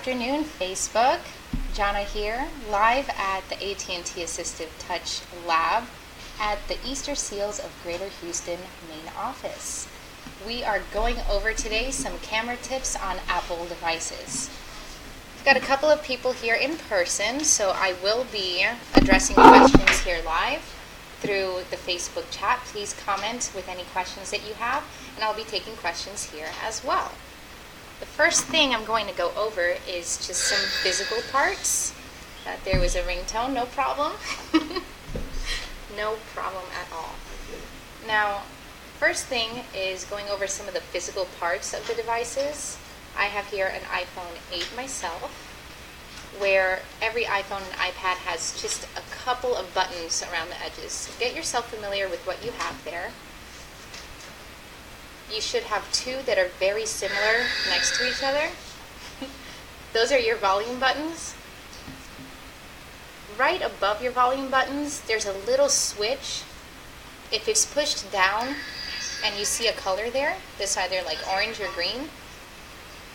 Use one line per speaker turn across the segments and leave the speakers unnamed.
afternoon, Facebook. Jana here, live at the AT&T Assistive Touch Lab at the Easter Seals of Greater Houston main office. We are going over today some camera tips on Apple devices. We've got a couple of people here in person, so I will be addressing questions here live through the Facebook chat. Please comment with any questions that you have, and I'll be taking questions here as well. The first thing I'm going to go over is just some physical parts. There was a ringtone, no problem. No problem at all. Now, first thing is going over some of the physical parts of the devices. I have here an iPhone 8 myself, where every iPhone and iPad has just a couple of buttons around the edges. Get yourself familiar with what you have there. You should have two that are very similar next to each other. Those are your volume buttons. Right above your volume buttons, there's a little switch. If it's pushed down and you see a color there, that's either like orange or green,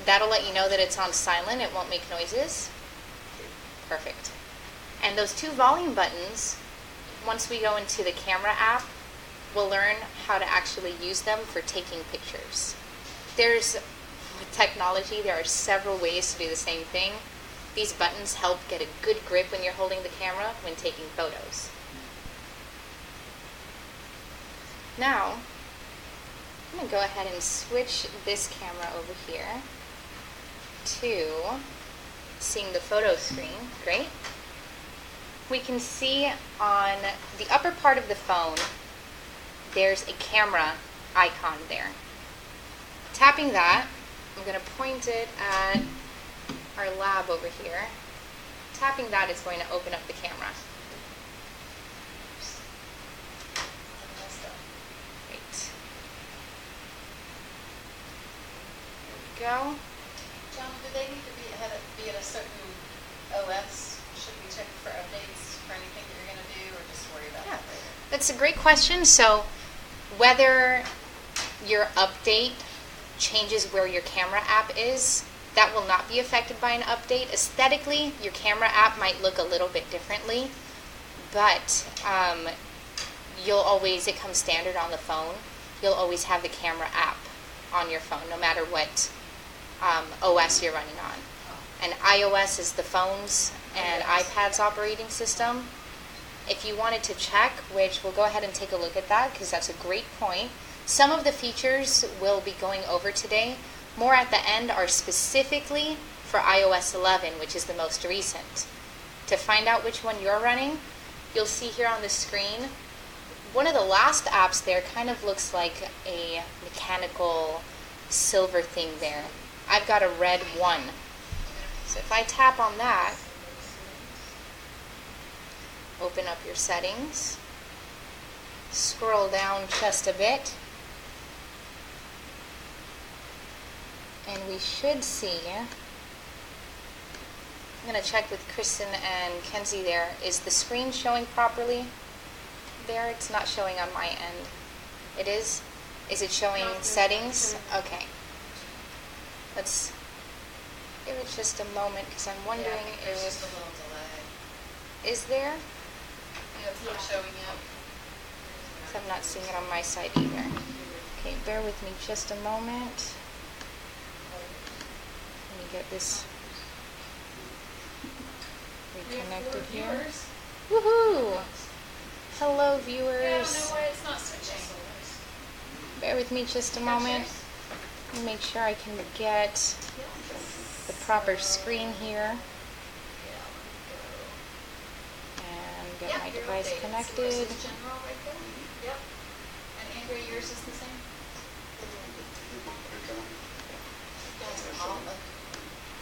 that'll let you know that it's on silent. It won't make noises. Perfect. And those two volume buttons, once we go into the camera app, we'll learn how to actually use them for taking pictures. With technology, there are several ways to do the same thing. These buttons help get a good grip when you're holding the camera when taking photos. Now, I'm going to go ahead and switch this camera over here to seeing the photo screen. Great. We can see on the upper part of the phone, there's a camera icon there. Tapping that, I'm going to point it at our lab over here. Tapping that is going to open up the camera. Great. There we go.
John, do they need to be at a certain OS? Should we check for updates for anything that you're going to do, or just worry about that later?
That's a great question. So whether your update changes where your camera app is, that will not be affected by an update. Aesthetically, your camera app might look a little bit differently, but it comes standard on the phone. You'll always have the camera app on your phone, no matter what OS you're running on. And iOS is the phone's and iPad's operating system. If you wanted to check, which we'll go ahead and take a look at that because that's a great point. Some of the features we'll be going over today, more at the end, are specifically for iOS 11, which is the most recent. To find out which one you're running, you'll see here on the screen, one of the last apps there kind of looks like a mechanical silver thing there. I've got a red one. So if I tap on that, open up your settings, scroll down just a bit, and we should see, I'm going to check with Kristen and Kenzie there, is the screen showing properly there? It's not showing on my end. It is? Is it showing settings? Okay. Let's give it just a moment because I'm wondering if
there's just a little delay.
Is there?
It's not showing up.
I'm not seeing it on my side either. Okay, bear with me just a moment. Let me get this reconnected here. Woohoo! Hello, viewers.
Yeah, no way it's not switching.
Bear with me just a moment. Let me make sure I can get the proper screen here. Get my device connected.
This is general right there. Yep. And Andrea, yours is the same?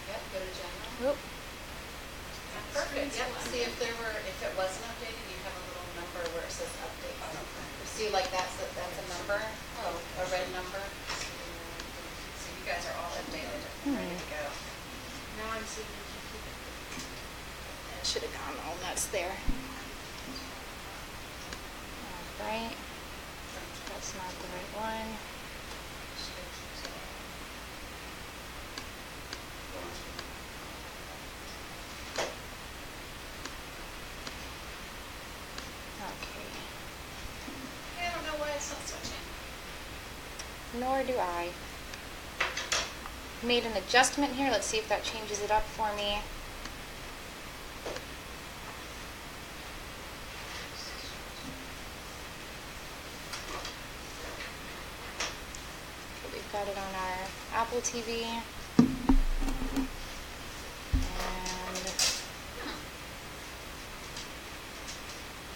Yep, go to general.
Oop.
Perfect. Yep. See if it wasn't updated, you have a little number where it says update. See, like that's a number. Oh, a red number. So you guys are all updated and ready to go. Now I'm seeing
It should have gone all nuts there. Right. That's not the right one. Nor do I. Made an adjustment here. Let's see if that changes it up for me. Okay, we've got it on our Apple TV. And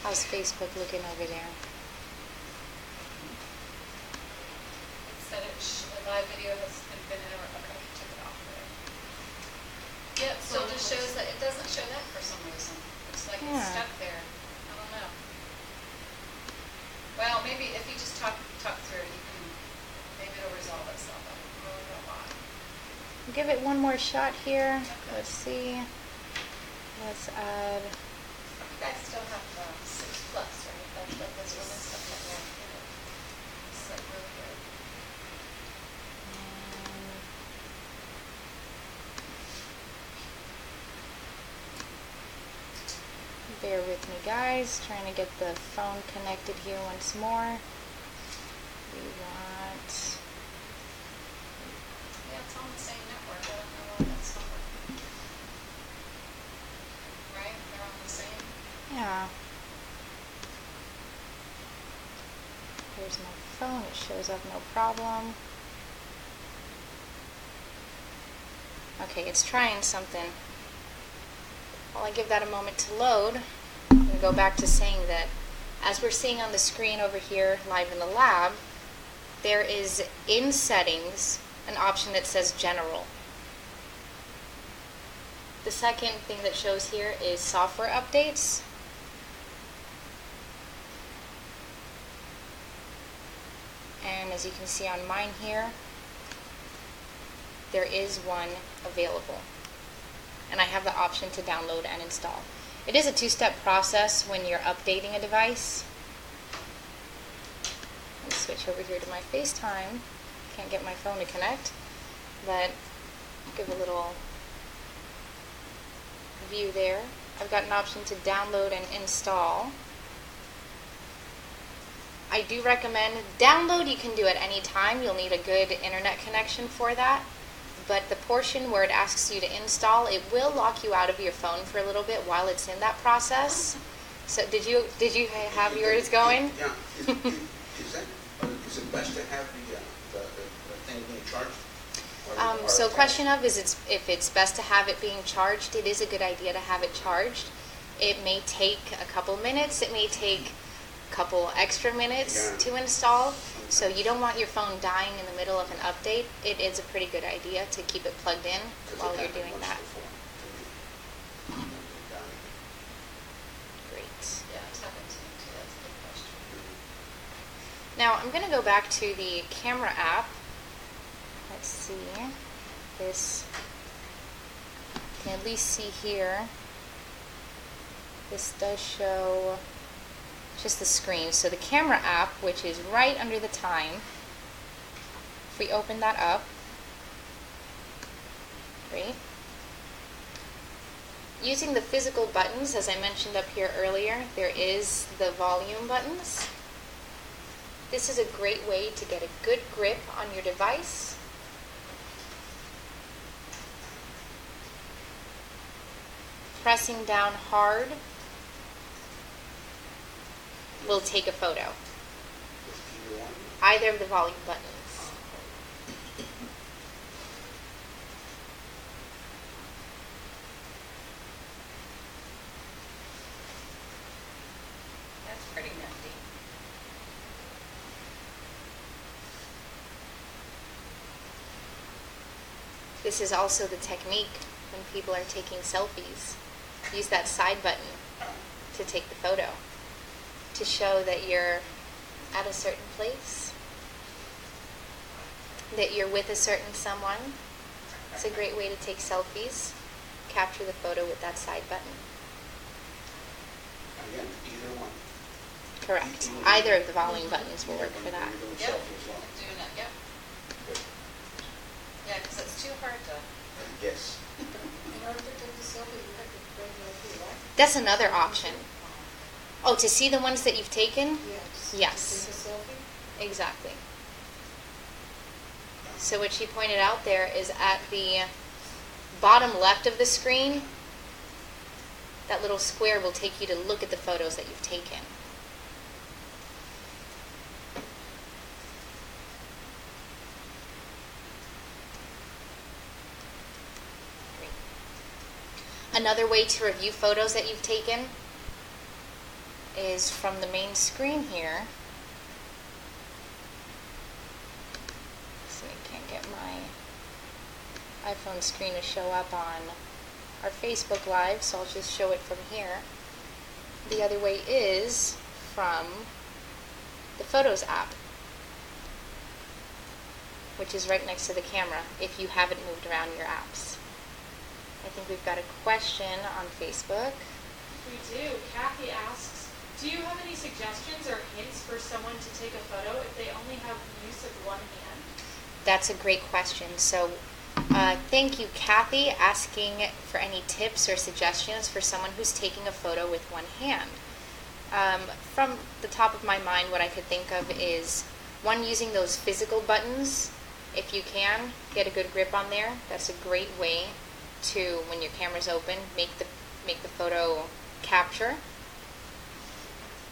how's Facebook looking over there?
Said it the live video has been in our, okay, took it off there. Yep, still just shows that, it doesn't show that for some reason. Looks like it's stuck there. I don't know. Well, maybe if you just talk through it, you can, maybe it'll resolve itself. I don't really know why.
Give it one more shot here.
Okay.
Let's see. Let's add.
You guys still have 6 plus, right? That's really stuff like that. It's like really good.
Bear with me, guys. Trying to get the phone connected here once more. We want.
Yeah, it's on the same network. I don't know why that's not working. Right? They're on the same.
Yeah. Here's my phone. It shows up no problem. Okay, it's trying something. While I give that a moment to load, I'm going to go back to saying that as we're seeing on the screen over here live in the lab, there is in settings an option that says general. The second thing that shows here is software updates. And as you can see on mine here, there is one available. And I have the option to download and install. It is a 2-step process when you're updating a device. Let me switch over here to my FaceTime. Can't get my phone to connect, but I'll give a little view there. I've got an option to download and install. I do recommend download. You can do at any time. You'll need a good internet connection for that. But the portion where it asks you to install, it will lock you out of your phone for a little bit while it's in that process. So did you have yours going?
Yeah. Is it best to have the thing being charged?
So question of is if it's best to have it being charged, it is a good idea to have it charged. It may take a couple minutes. It may take a couple extra minutes to install. So you don't want your phone dying in the middle of an update. It is a pretty good idea to keep it plugged in while you're doing that. Great.
Yeah, it's happened to me too. That's a good question.
Now I'm going to go back to the camera app. Let's see. This, you can at least see here. This does show just the screen. So the camera app, which is right under the time, if we open that up, great. Using the physical buttons, as I mentioned up here earlier, there is the volume buttons. This is a great way to get a good grip on your device. Pressing down hard will take a photo. Either of the volume buttons.
That's pretty nifty.
This is also the technique when people are taking selfies. Use that side button to take the photo, to show that you're at a certain place, that you're with a certain someone. It's a great way to take selfies. Capture the photo with that side button.
Again, either one.
Correct. Either of the volume buttons will work for that.
Yep. Doing it, yep.
Good.
Yeah, because it's too hard to.
Yes.
In order to take the selfie, you have to bring it right?
That's another option. Oh, to see the ones that you've taken?
Yes.
Yes.
Take a selfie?
Exactly. So what she pointed out there is at the bottom left of the screen, that little square will take you to look at the photos that you've taken. Another way to review photos that you've taken is from the main screen here. So I can't get my iPhone screen to show up on our Facebook Live, so I'll just show it from here. The other way is from the Photos app, which is right next to the camera if you haven't moved around your apps. I think we've got a question on Facebook.
We do. Kathy asks, do you have any suggestions or hints for someone to take a photo if they only have use of one hand?
That's a great question. So thank you, Kathy, asking for any tips or suggestions for someone who's taking a photo with one hand. From the top of my mind, what I could think of is, one, using those physical buttons. If you can, get a good grip on there. That's a great way to, when your camera's open, make the photo capture,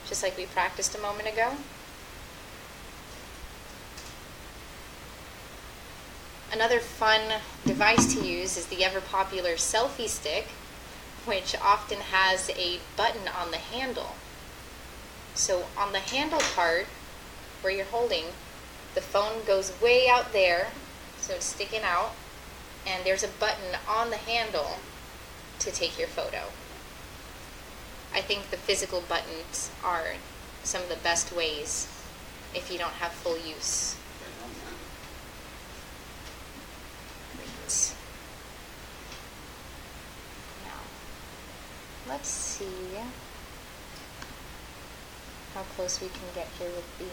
just like we practiced a moment ago. Another fun device to use is the ever popular selfie stick, which often has a button on the handle. So on the handle part, where you're holding, the phone goes way out there, so it's sticking out, and there's a button on the handle to take your photo. I think the physical buttons are some of the best ways if you don't have full use. Great. Now, let's see how close we can get here with the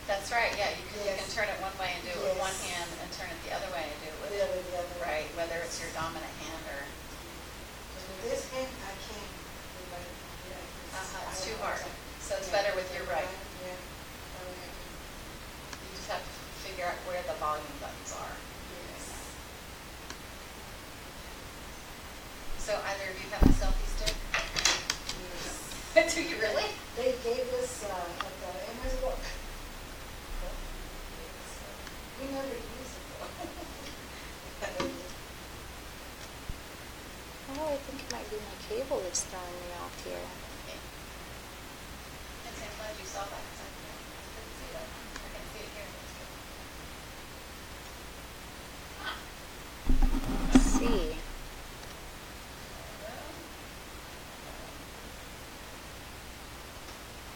That's right, yeah, you can turn it one way and do it with one hand, and turn it the other way and do it with
The other way.
right, whether it's your dominant hand or
With this hand, I can't.
it's too hard. So it's better with your right.
Yeah.
You just have to figure out where the volume buttons are. So either of you have a selfie stick? Do you really?
They gave us at the Amherst book. We never use it though.
oh, I think it might be my cable that's throwing me off here.
Okay. And Sam, glad you saw that, 'cause I couldn't see that. I can see it here.
Let's see.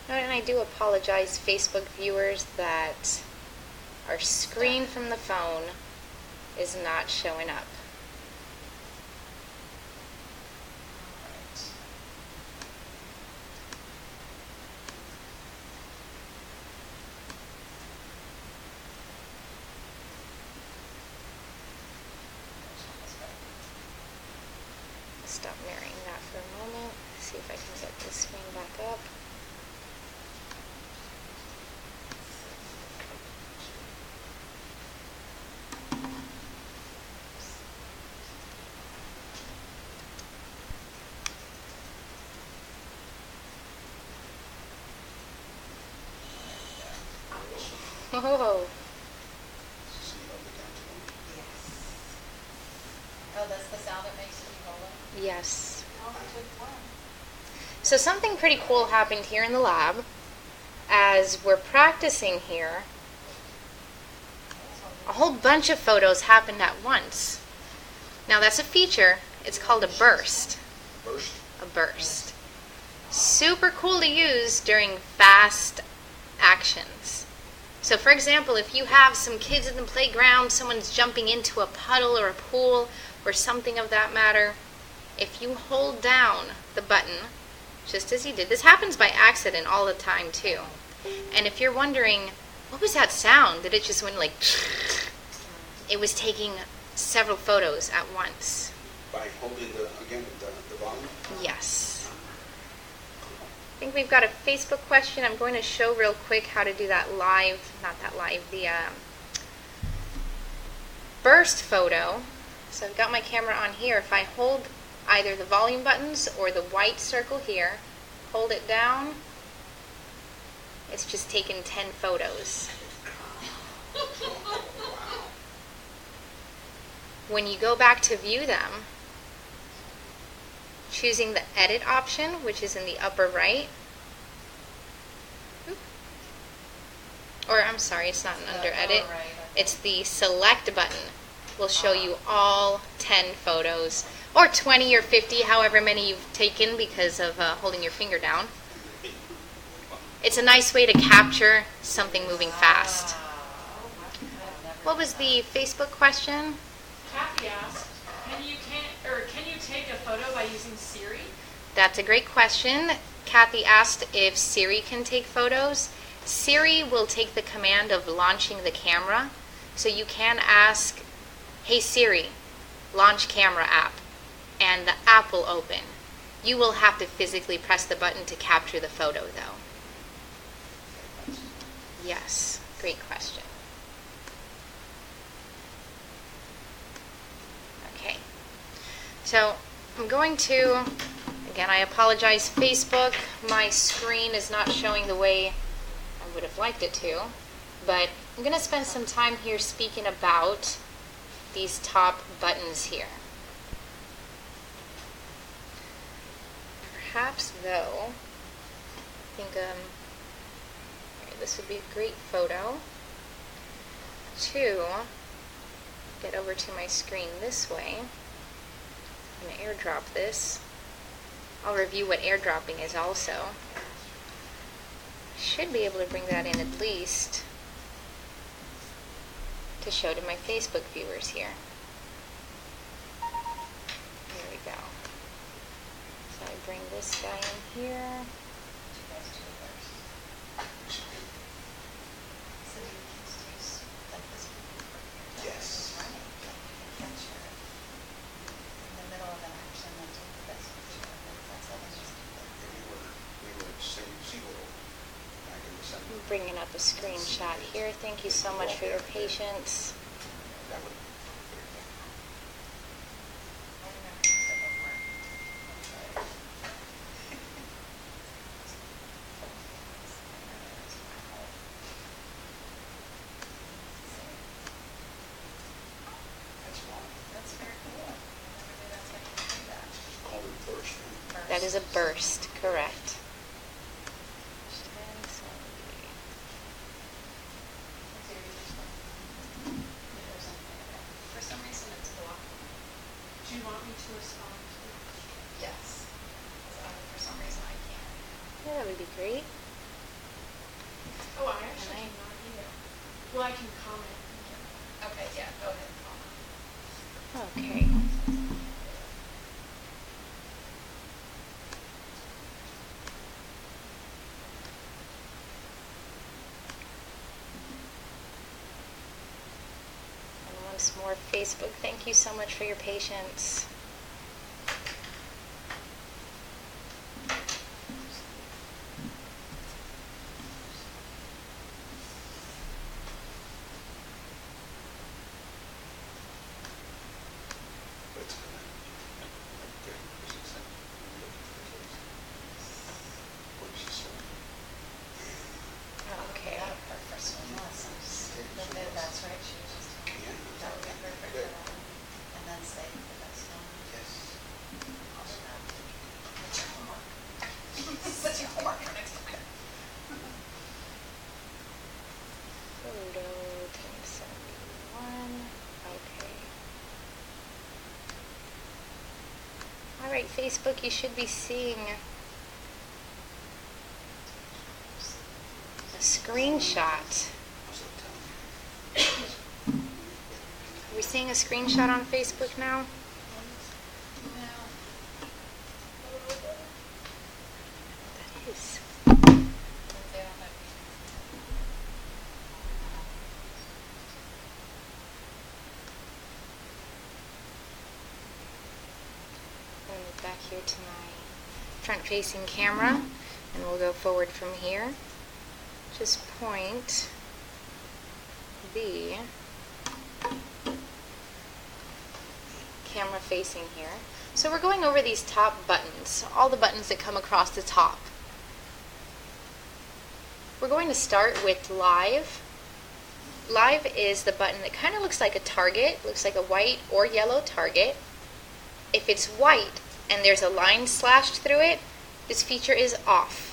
Oh, and I do apologize, Facebook viewers, that our screen from the phone is not showing up. Stop mirroring that for a moment. See if I can get the screen back up. Oh,
Oh, that's the sound it makes if you hold it?
yes. So something pretty cool happened here in the lab. As we're practicing here, a whole bunch of photos happened at once. Now that's a feature. It's called a burst.
Burst?
A burst. Super cool to use during fast actions. So for example, if you have some kids in the playground, someone's jumping into a puddle or a pool or something of that matter, if you hold down the button, just as you did, this happens by accident all the time too. And if you're wondering, what was that sound? Did it just went like, it was taking several photos at once.
by holding the volume?
Yes. I think we've got a Facebook question. I'm going to show real quick how to do that live, not that live, the burst photo. So I've got my camera on here. If I hold either the volume buttons or the white circle here, hold it down, it's just taken 10 photos. When you go back to view them, choosing the edit option, which is in the upper right, or I'm sorry, it's not an under edit, it's the select button, will show you all 10 photos, or 20 or 50, however many you've taken because of holding your finger down. It's a nice way to capture something moving fast. What was the Facebook question?
Kathy asked, can you take a photo by using Siri?
That's a great question. Kathy asked if Siri can take photos. Siri will take the command of launching the camera. So you can ask, hey Siri, launch camera app, and the app will open. You will have to physically press the button to capture the photo though. Yes, great question. Okay, so I'm going to, again, I apologize, Facebook, my screen is not showing the way I would have liked it to, but I'm going to spend some time here speaking about these top buttons here. Perhaps though, I think this would be a great photo to get over to my screen this way. I'm going to airdrop this. I'll review what airdropping is also. Should be able to bring that in at least to show to my Facebook viewers here. There we go. So I bring this guy in here.
Yes.
I'm bringing up a screenshot here. Thank you so much for your patience. That is a burst, correct.
For some reason it's blocking.
Do you want me to respond to the question?
Yes. For some reason I can't.
Yeah, that would be great.
Oh, I actually cannot either. Well, I can comment.
Okay, yeah, go ahead and comment.
Okay. And once more, Facebook, thank you so much for your patience. Okay.
Her first one was, that's right, she was just telling me. That would be perfect for that. And then say the best one.
Yes.
That's your homework. That's your homework for next time.
Photo 1071. Okay. All right, Facebook, you should be seeing a screenshot. Are we seeing a screenshot on Facebook now? That is. front-facing camera, and we'll go forward from here. Just point the camera facing here. So we're going over these top buttons, all the buttons that come across the top. We're going to start with Live. Live is the button that kind of looks like a target, looks like a white or yellow target. If it's white and there's a line slashed through it, this feature is off.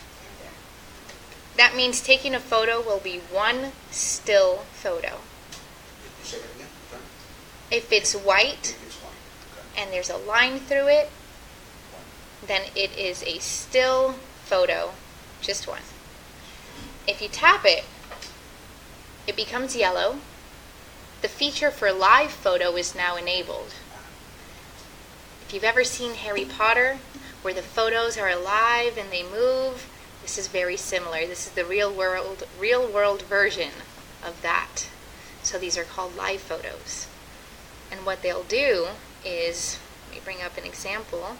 That means taking a photo will be one still photo.
Say that again? Okay.
If it's white
It's white. Okay.
and there's a line through it, then it is a still photo, just one. If you tap it, it becomes yellow. The feature for live photo is now enabled. If you've ever seen Harry Potter, where the photos are alive and they move, this is very similar. This is the real world version of that. So these are called live photos. And what they'll do is, let me bring up an example.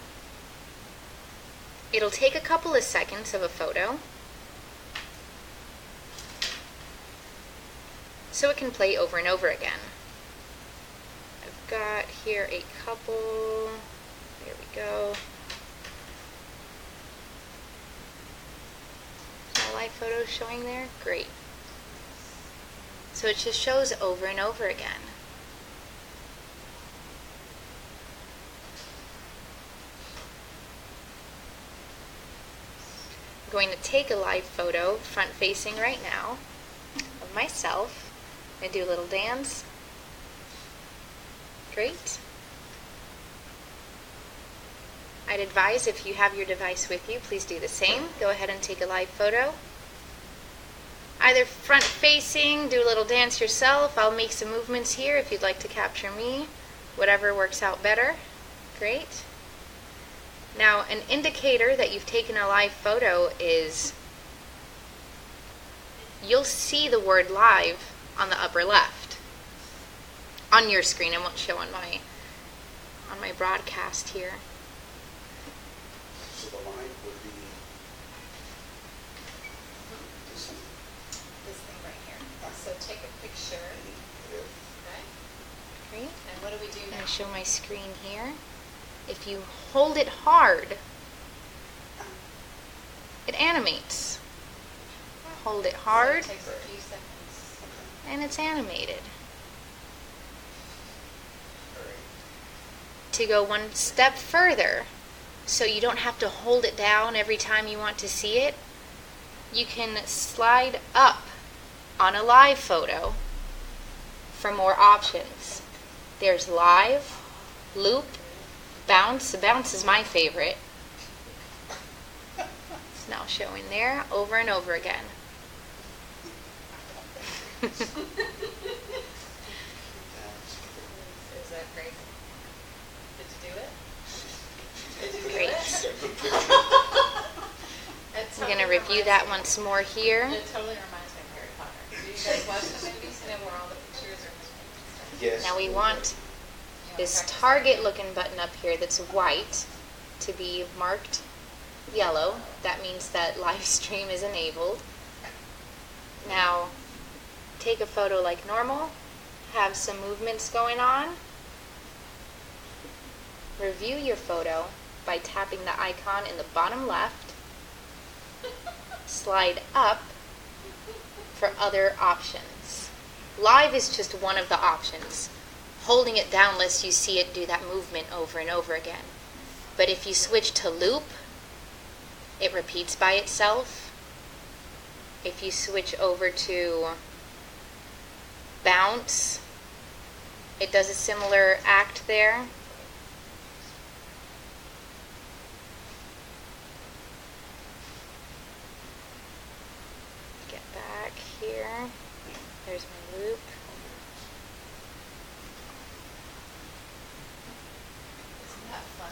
It'll take a couple of seconds of a photo, so it can play over and over again. I've got here a couple. There we go. My live photo showing there? Great. So it just shows over and over again. I'm going to take a live photo, front facing right now, of myself. I'm going to do a little dance. Great. I'd advise if you have your device with you, please do the same. Go ahead and take a live photo. Either front facing, do a little dance yourself. I'll make some movements here if you'd like to capture me. Whatever works out better. Great. Now, an indicator that you've taken a live photo is you'll see the word live on the upper left on your screen. It won't show on my broadcast here.
So the line would be this one.
This thing right here. So take a picture.
Yeah.
Okay.
Great.
And what do we do
I'm
now?
going to show my screen here. If you hold it hard, it animates. Hold it hard,
So it takes a few seconds.
and it's animated.
All right.
To go one step further, so you don't have to hold it down every time you want to see it, you can slide up on a live photo for more options. There's live, loop, bounce. The bounce is my favorite. It's now showing there over and over again.
Is that crazy? Did you do it? Did you do
Great.
it?
I'm going to review that once more here.
It totally reminds me of Harry Potter. Do you guys watch the movies? You know where all the pictures are?
Yes.
Now we want
You know,
this
practice
target looking button up here that's white to be marked yellow. That means that live stream is enabled. Now take a photo like normal, have some movements going on. Review your photo by tapping the icon in the bottom left. Slide up for other options. Live is just one of the options. Holding it down lets you see it do that movement over and over again. But if you switch to loop, it repeats by itself. If you switch over to bounce, it does a similar act there. Get back here. There's my loop.
Isn't that fun?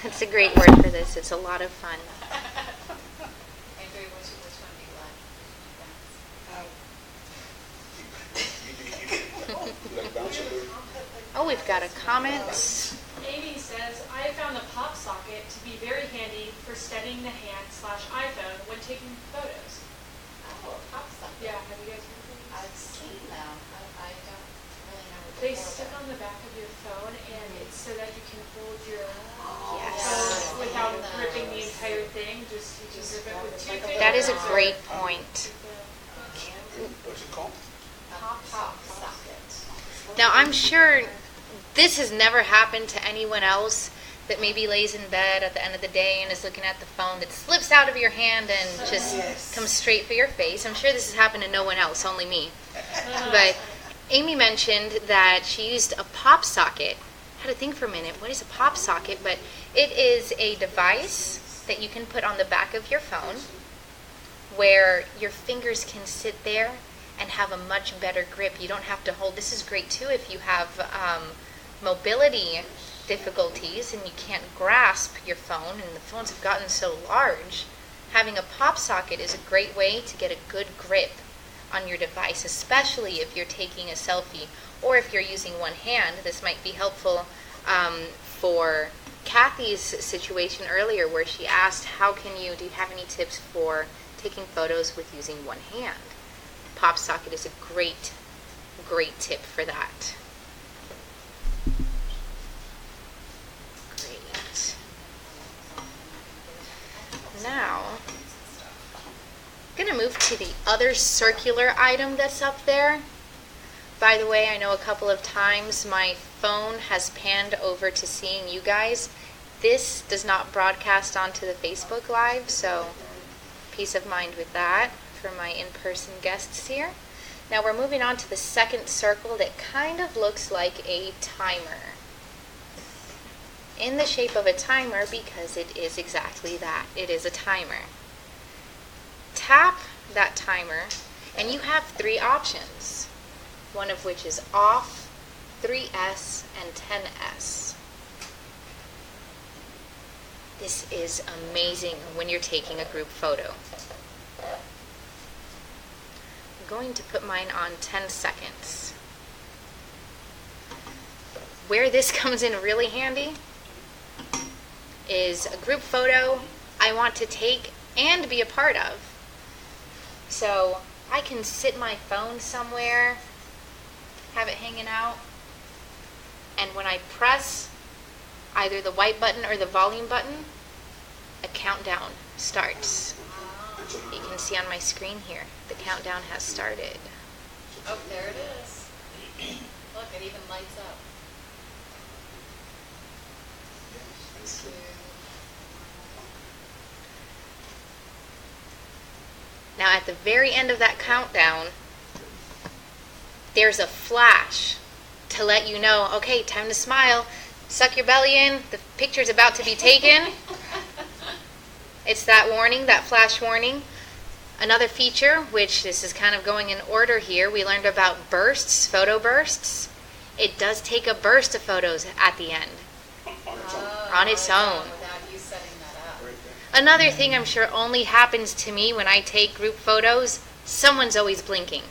That's a great word for this. It's a lot of fun.
Andrea, which one do you like?
You like bounce a little?
Oh, we've got a comment.
Amy says, I found the pop socket socket to be very handy for steadying the hand / iPhone when taking photos.
Oh, a pop socket.
Yeah, have you guys heard of these?
I've seen them. I don't really know what
They
they're for,
stick
though.
on the back of your phone, and it's so that you can hold your
Yes.
phone without
I've seen
gripping the
those.
entire thing. Just you can grip it with two
Like a
fingers.
That is a
Yeah.
great point.
What's it called?
Pop socket.
Now, I'm sure this has never happened to anyone else that maybe lays in bed at the end of the day and is looking at the phone that slips out of your hand and just comes straight for your face. I'm sure this has happened to no one else, only me. But Amy mentioned that she used a pop socket. I had to think for a minute, what is a pop socket? But it is a device that you can put on the back of your phone where your fingers can sit there and have a much better grip. You don't have to hold. This is great too if you have mobility difficulties and you can't grasp your phone, and the phones have gotten so large. Having a pop socket is a great way to get a good grip on your device, especially if you're taking a selfie or if you're using one hand. This might be helpful for Kathy's situation earlier where she asked, do you have any tips for taking photos with using one hand? Pop socket is a great tip for that. Great. Now, I'm going to move to the other circular item that's up there. By the way, I know a couple of times my phone has panned over to seeing you guys. This does not broadcast onto the Facebook Live, so peace of mind with that for my in-person guests here. Now we're moving on to the second circle that kind of looks like a timer. In the shape of a timer because it is exactly that. It is a timer. Tap that timer and you have 3 options, one of which is off, 3S, and 10S. This is amazing when you're taking a group photo. I'm going to put mine on 10 seconds. Where this comes in really handy is a group photo I want to take and be a part of. So I can sit my phone somewhere, have it hanging out, and when I press either the white button or the volume button, a countdown starts. You can see on my screen here, the countdown has started.
Oh, there it is. Look, it even lights up.
Now at the very end of that countdown, there's a flash to let you know, okay, time to smile, suck your belly in, the picture's about to be taken. It's that warning, that flash warning. Another feature, which this is kind of going in order here, we learned about bursts, photo bursts. It does take a burst of photos at the end, on its own.
Without you setting that up.
Another thing I'm sure only happens to me when I take group photos, someone's always blinking.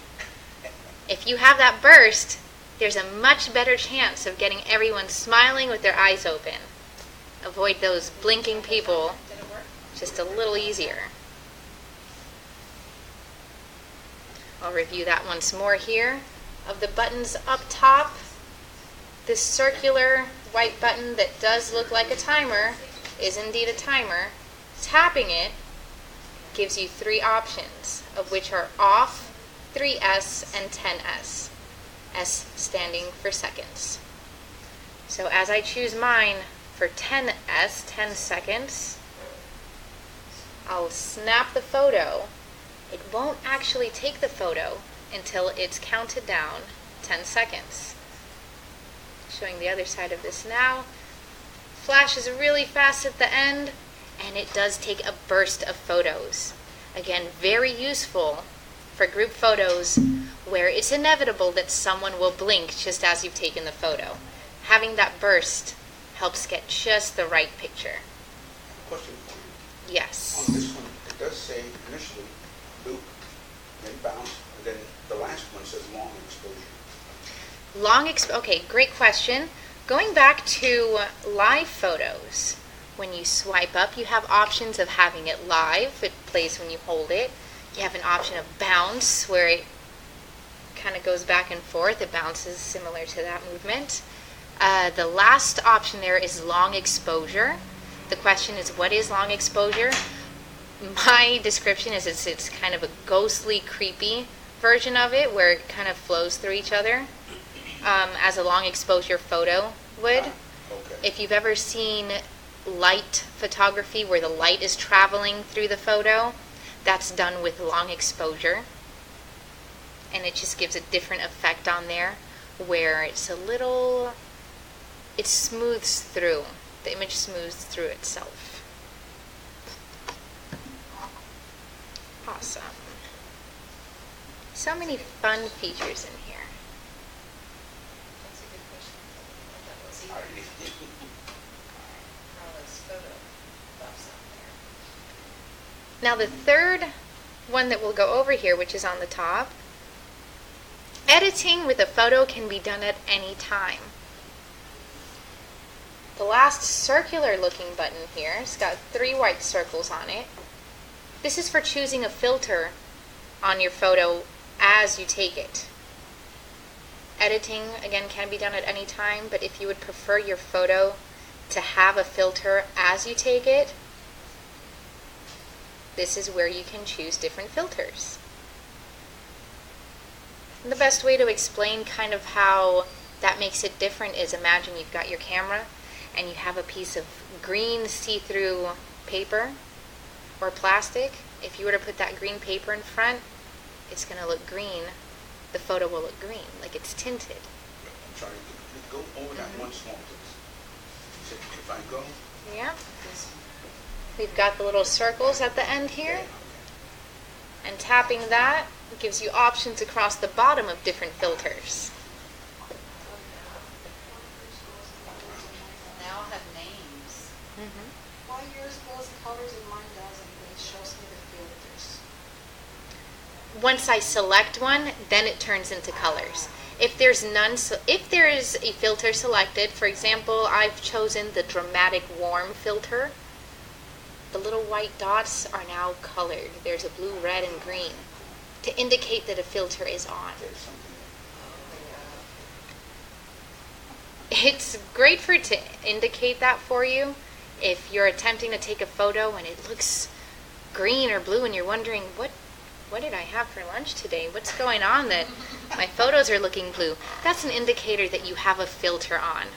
If you have that burst, there's a much better chance of getting everyone smiling with their eyes open. Avoid those blinking people
Did it work?
just a little easier. I'll review that once more here. Of the buttons up top, this circular white button that does look like a timer is indeed a timer. Tapping it gives you 3 options, of which are off, 3S, and 10S. S standing for seconds. So as I choose mine for 10S, 10 seconds, I'll snap the photo. It won't actually take the photo until it's counted down 10 seconds. Showing the other side of this now. Flashes really fast at the end, and it does take a burst of photos. Again, very useful for group photos where it's inevitable that someone will blink just as you've taken the photo. Having that burst helps get just the right picture.
Question for you.
Yes.
On this one, it does say initially loop, then bounce, and then the last one says long exposure.
Okay, great question. Going back to live photos, When you swipe up, you have options of having it live. It plays when you hold it. You have an option of bounce, where it kind of goes back and forth. It bounces similar to that movement. The last option there is long exposure. The question is, what is long exposure? My description is it's kind of a ghostly, creepy version of it, where it kind of flows through each other, as a long exposure photo would.
Okay.
If you've ever seen light photography where the light is traveling through the photo, that's done with long exposure. And it just gives a different effect on there, where it smooths through. The image smooths through itself. Awesome. So many fun features in here.
That's a good question. That was either Carla's photo buffs on there.
Now the third one that we'll go over here, which is on the top, editing with a photo can be done at any time. The last circular looking button here, it's got 3 white circles on it. This is for choosing a filter on your photo as you take it. Editing, again, can be done at any time, but if you would prefer your photo to have a filter as you take it, this is where you can choose different filters. And the best way to explain kind of how that makes it different is, imagine you've got your camera and you have a piece of green see-through paper or plastic. If you were to put that green paper in front, it's going to look green. The photo will look green, like it's tinted.
I'm trying to go over that one small place. So if I go,
Yeah. We've got the little circles at the end here. And tapping that gives you options across the bottom of different filters.
They all have names.
Why yours goes in colors and mine doesn't, but it shows me the filters.
Once I select one, then it turns into colors. If there's none, if there is a filter selected, for example, I've chosen the dramatic warm filter. The little white dots are now colored. There's a blue, red, and green to indicate that a filter is on.
there's something.
It's great for it to indicate that for you. If you're attempting to take a photo and it looks green or blue and you're wondering, what did I have for lunch today? What's going on that my photos are looking blue? That's an indicator that you have a filter on.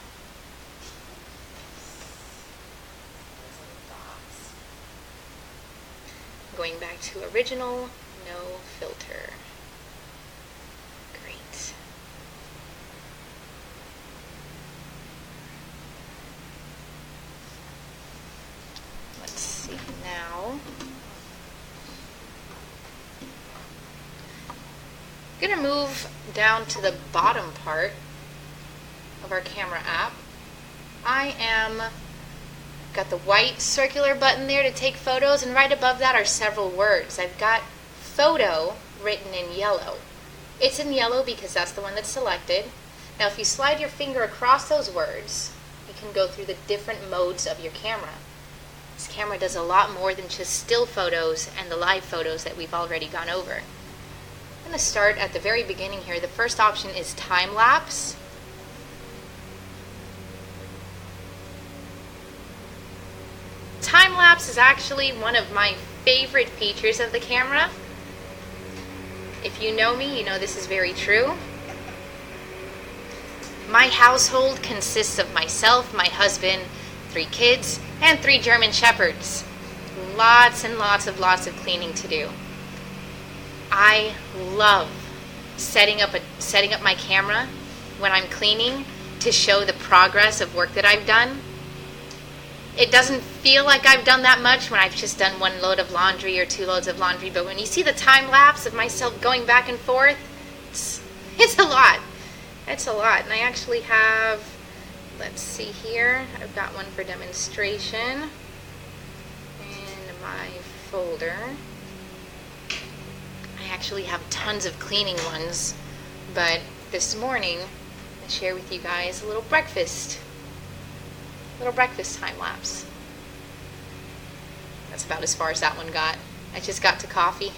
Going back to original, no filter. Great. Let's see now. I'm going to move down to the bottom part of our camera app. I am got the white circular button there to take photos, and right above that are several words. I've got photo written in yellow. It's in yellow because that's the one that's selected. Now if you slide your finger across those words, you can go through the different modes of your camera. This camera does a lot more than just still photos and the live photos that we've already gone over. I'm going to start at the very beginning here. The first option is time lapse. Time lapse is actually one of my favorite features of the camera. If you know me, you know this is very true. My household consists of myself, my husband, 3 kids, and 3 German Shepherds. Lots and lots of cleaning to do. I love setting up my camera when I'm cleaning to show the progress of work that I've done. It doesn't feel like I've done that much when I've just done 1 load of laundry or 2 loads of laundry, but when you see the time lapse of myself going back and forth, it's a lot. It's a lot. And I actually have, let's see here, I've got one for demonstration in my folder. I actually have tons of cleaning ones, but this morning I share with you guys a little breakfast time lapse. That's about as far as that one got. I just got to coffee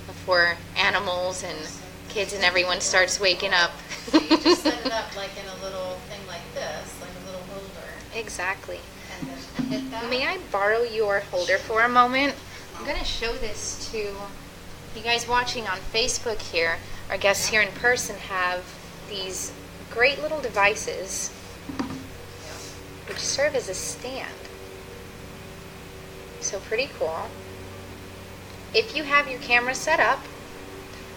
before animals and kids and everyone starts waking up.
So you just set it up like in a little thing like this, like a little holder,
Exactly.
and then hit that.
May I borrow your holder for a moment? I'm going to show this to you guys watching on Facebook here. Our guests here in person have these great little devices which serve as a stand. So pretty cool. If you have your camera set up,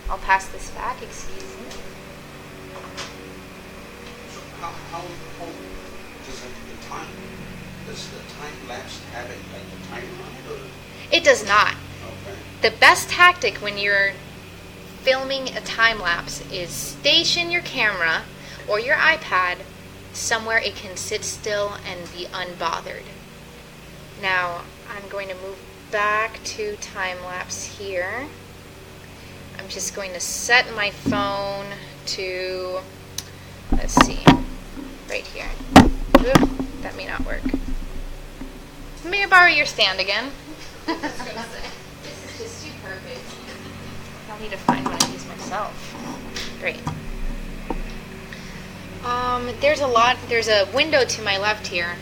I'll pass this back, excuse me.
So how does the time lapse have a timer on it, or?
It does not.
Okay.
The best tactic when you're filming a time lapse is station your camera or your iPad somewhere it can sit still and be unbothered. Now I'm going to move back to time lapse here. I'm just going to set my phone to, let's see, right here. Oop, that may not work. May I borrow your stand again?
I was gonna say, this is just too perfect.
I'll need to find one I use myself. Great. There's a window to my left here.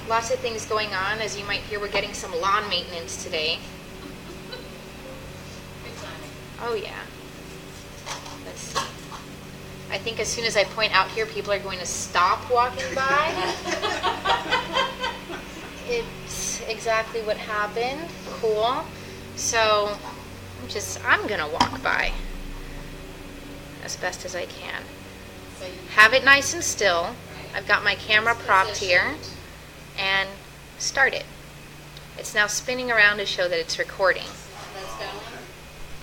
Lots of things going on. As you might hear, we're getting some lawn maintenance today.
Good timing.
Oh yeah. Let's see. I think as soon as I point out here, people are going to stop walking by. It's exactly what happened. Cool. So I'm gonna walk by as best as I can.
So you
Have it nice and still. I've got my camera propped here and start it. It's now spinning around to show that it's recording.
that's going.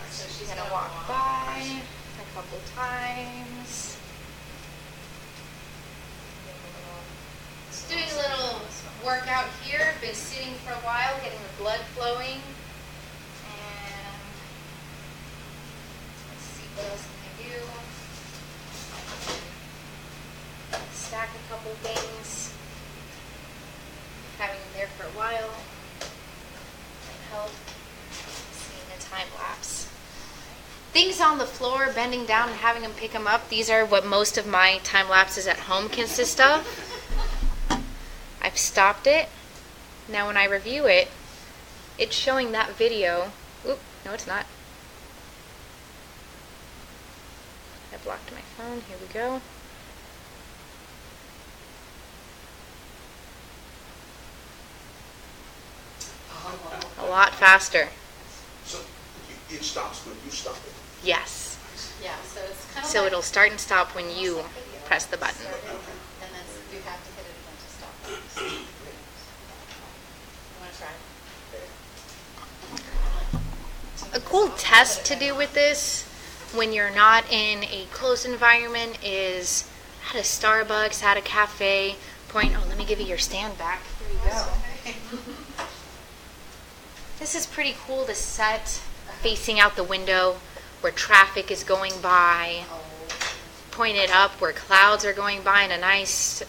So she's
I'm gonna walk by a couple times. Just doing a little workout here. Been sitting for a while, getting the blood flowing. And let's see what else can I do. Stack a couple things. Having them there for a while might help seeing a time lapse. Things on the floor, bending down and having them pick them up. These are what most of my time lapses at home consist of. I've stopped it. Now when I review it, it's showing that video. Oop, no it's not. I blocked my phone. Here we go. A lot faster.
So it stops when you stop it.
Yes.
Yeah, so it's kind of
So
like
it'll start and stop when you press the button.
started, and then you have to hit it again to stop. You want to try?
A cool test to do with this when you're not in a closed environment is at a Starbucks, at a cafe, let me give you your stand back. Here you go. This is pretty cool to set facing out the window where traffic is going by, point it up where clouds are going by in a nice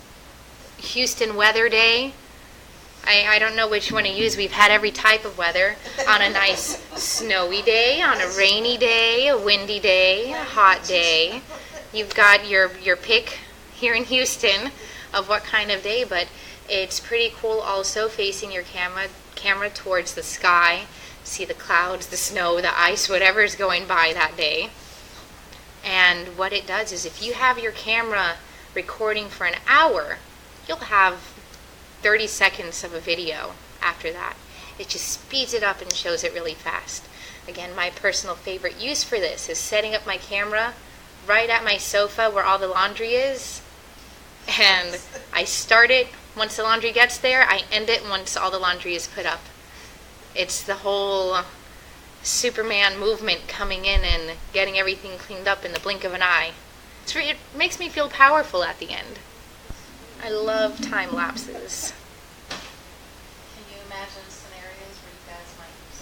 Houston weather day. I don't know which one to use. We've had every type of weather. On a nice snowy day, on a rainy day, a windy day, a hot day. You've got your pick here in Houston of what kind of day, but it's pretty cool also facing your camera towards the sky. See the clouds, the snow, the ice, whatever is going by that day. And what it does is if you have your camera recording for an hour, you'll have 30 seconds of a video after that. It just speeds it up and shows it really fast. Again, my personal favorite use for this is setting up my camera right at my sofa where all the laundry is. And I start it once the laundry gets there. I end it once all the laundry is put up. It's the whole Superman movement coming in and getting everything cleaned up in the blink of an eye. It makes me feel powerful at the end. I love time lapses.
Can you imagine scenarios where you guys might use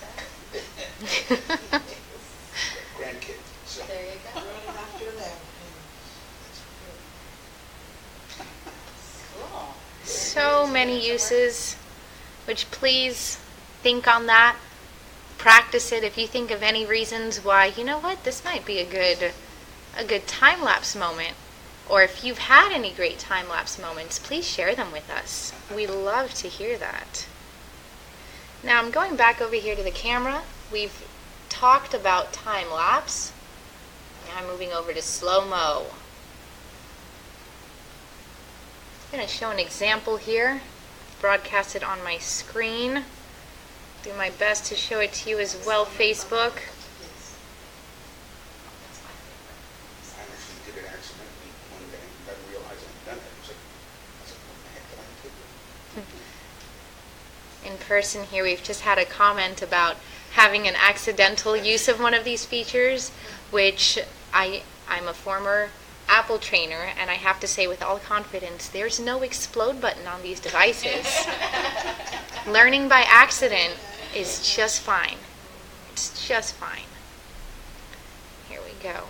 that?
Grandkid. So.
There you go. Cool.
So many uses, which please think on that. Practice it. If you think of any reasons why, you know what, this might be a good time-lapse moment. Or if you've had any great time-lapse moments, please share them with us. We love to hear that. Now I'm going back over here to the camera. We've talked about time-lapse. Now I'm moving over to slow-mo. I'm going to show an example here. Broadcast it on my screen. Do my best to show it to you as well, Facebook.
I actually did it accidentally one day and I realized I'd done it. I was like, what the heck did I do?
In person here, we've just had a comment about having an accidental use of one of these features, which I'm a former Apple trainer, and I have to say with all confidence, there's no explode button on these devices. Learning by accident is just fine. It's just fine. Here we go.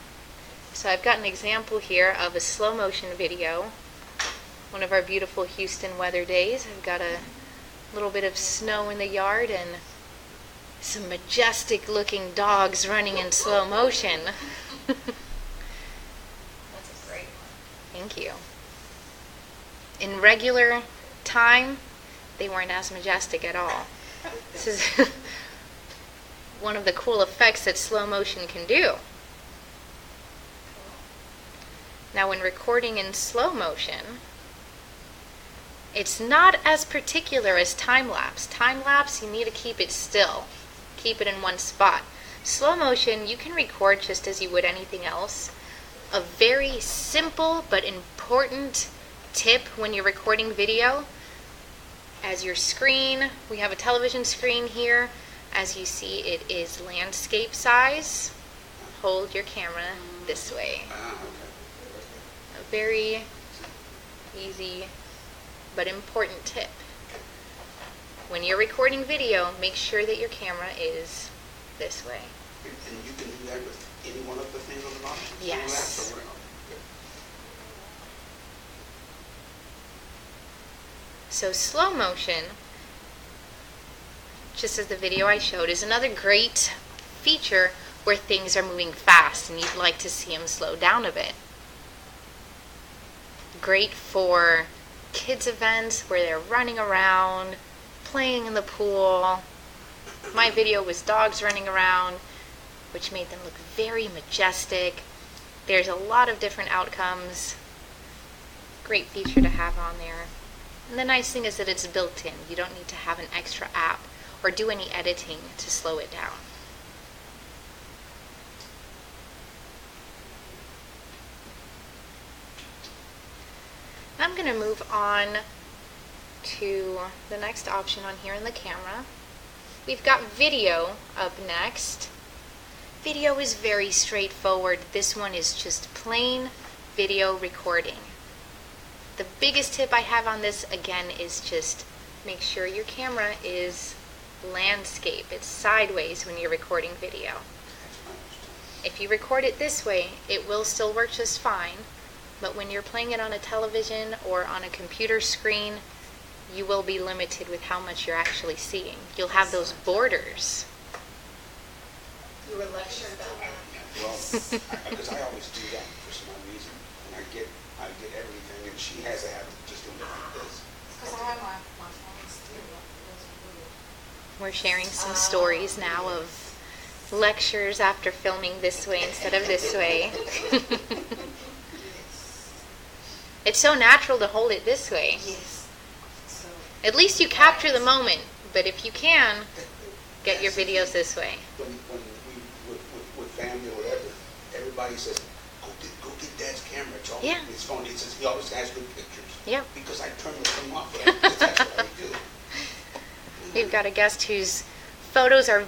So I've got an example here of a slow motion video. One of our beautiful Houston weather days. I've got a little bit of snow in the yard and some majestic looking dogs running in slow motion.
That's a great one.
Thank you. In regular time, they weren't as majestic at all. This is one of the cool effects that slow motion can do. Now when recording in slow motion, it's not as particular as time-lapse. Time-lapse, you need to keep it still. Keep it in one spot. Slow motion, you can record just as you would anything else. A very simple but important tip when you're recording video. As your screen, we have a television screen here. As you see, it is landscape size. Hold your camera this way. A very easy but important tip. When you're recording video, make sure that your camera is this way.
And you can do that with any one of the things on the bottom?
Yes. So slow motion, just as the video I showed, is another great feature where things are moving fast and you'd like to see them slow down a bit. Great for kids events where they're running around, playing in the pool. My video was dogs running around, which made them look very majestic. There's a lot of different outcomes. Great feature to have on there. And the nice thing is that it's built in. You don't need to have an extra app or do any editing to slow it down. I'm going to move on to the next option on here in the camera. We've got video up next. Video is very straightforward. This one is just plain video recording. The biggest tip I have on this, again, is just make sure your camera is landscape. It's sideways when you're recording video. If you record it this way, it will still work just fine, but when you're playing it on a television or on a computer screen, you will be limited with how much you're actually seeing. You'll have those borders.
You were lectured about that.
Well, because I always do that for some reason. And I get everything, and she has a habit of just doing it like this.
Because I have my phone still. It doesn't move.
We're sharing some stories now of lectures after filming this way instead of this way. It's so natural to hold it this way.
Yes. So,
At least you capture the moment, but if you can, get your videos this way.
When we with family or whatever, everybody says, go get Dad's camera. It's always,
Yeah.
his phone. He says he always has good pictures.
Yep.
Because I turn the thing off, but that's what I do.
We've got a guest whose photos are